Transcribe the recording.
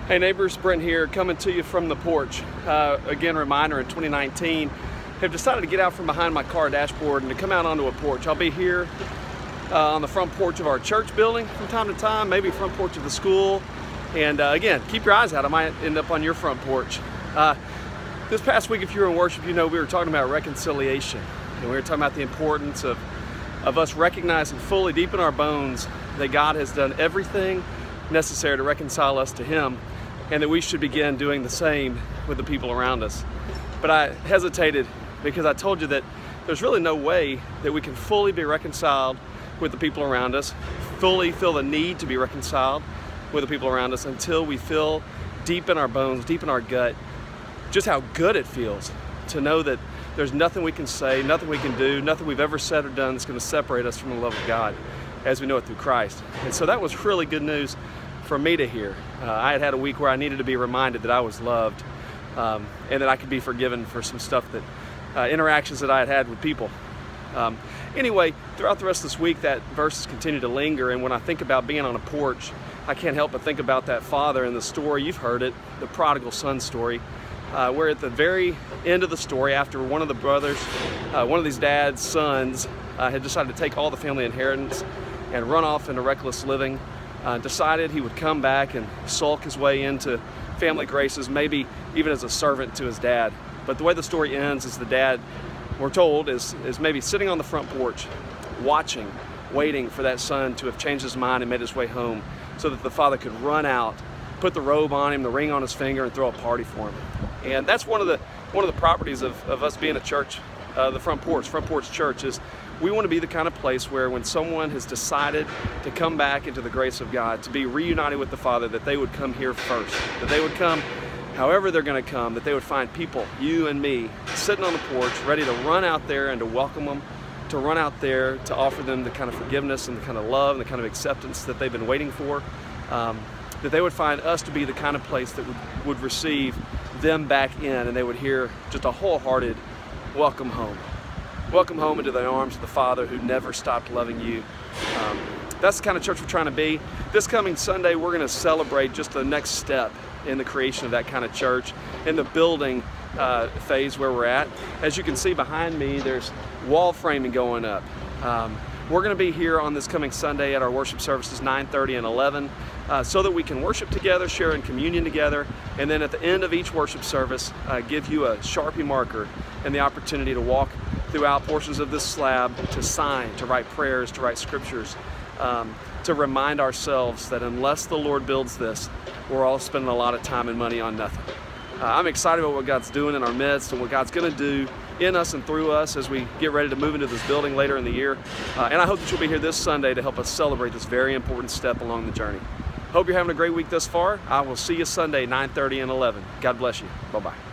Hey neighbors, Brent here, coming to you from the porch. Again, reminder, in 2019, have decided to get out from behind my car dashboard and to come out onto a porch. I'll be here on the front porch of our church building from time to time, maybe front porch of the school. And again, keep your eyes out. I might end up on your front porch. This past week, if you were in worship, you know we were talking about reconciliation. And we were talking about the importance of us recognizing fully deep in our bones that God has done everything necessary to reconcile us to Him, and that we should begin doing the same with the people around us. But I hesitated because I told you that there's really no way that we can fully be reconciled with the people around us, fully feel the need to be reconciled with the people around us, until we feel deep in our bones, deep in our gut, just how good it feels to know that there's nothing we can say, nothing we can do, nothing we've ever said or done that's going to separate us from the love of God as we know it through Christ. And so that was really good news for me to hear. I had a week where I needed to be reminded that I was loved, and that I could be forgiven for some stuff that interactions that I had with people. Anyway, throughout the rest of this week, that verse has continued to linger, and when I think about being on a porch, I can't help but think about that father in the story. You've heard it, the prodigal son story, where at the very end of the story, after one of the brothers, one of these dad's sons, had decided to take all the family inheritance and run off into reckless living, decided he would come back and sulk his way into family graces, maybe even as a servant to his dad. But the way the story ends is the dad, we're told, is maybe sitting on the front porch, watching, waiting for that son to have changed his mind and made his way home, so that the father could run out, put the robe on him, the ring on his finger, and throw a party for him. And that's one of the properties of us being a church, the front porch church, is we want to be the kind of place where when someone has decided to come back into the grace of God, to be reunited with the Father, that they would come here first, that they would come however they're going to come, that they would find people, you and me, sitting on the porch, ready to run out there and to welcome them, to run out there to offer them the kind of forgiveness and the kind of love and the kind of acceptance that they've been waiting for, that they would find us to be the kind of place that would receive them back in, and they would hear just a wholehearted welcome home. Welcome home into the arms of the Father who never stopped loving you. That's the kind of church we're trying to be. This coming Sunday, we're going to celebrate just the next step in the creation of that kind of church, in the building phase where we're at. As you can see behind me, there's wall framing going up. We're going to be here on this coming Sunday at our worship services, 9:30 and 11, so that we can worship together, share in communion together, and then at the end of each worship service, give you a Sharpie marker and the opportunity to walk throughout portions of this slab, to sign, to write prayers, to write scriptures, to remind ourselves that unless the Lord builds this, we're all spending a lot of time and money on nothing. I'm excited about what God's doing in our midst and what God's going to do in us and through us as we get ready to move into this building later in the year. And I hope that you'll be here this Sunday to help us celebrate this very important step along the journey. Hope you're having a great week thus far. I will see you Sunday, 9:30 and 11. God bless you. Bye-bye.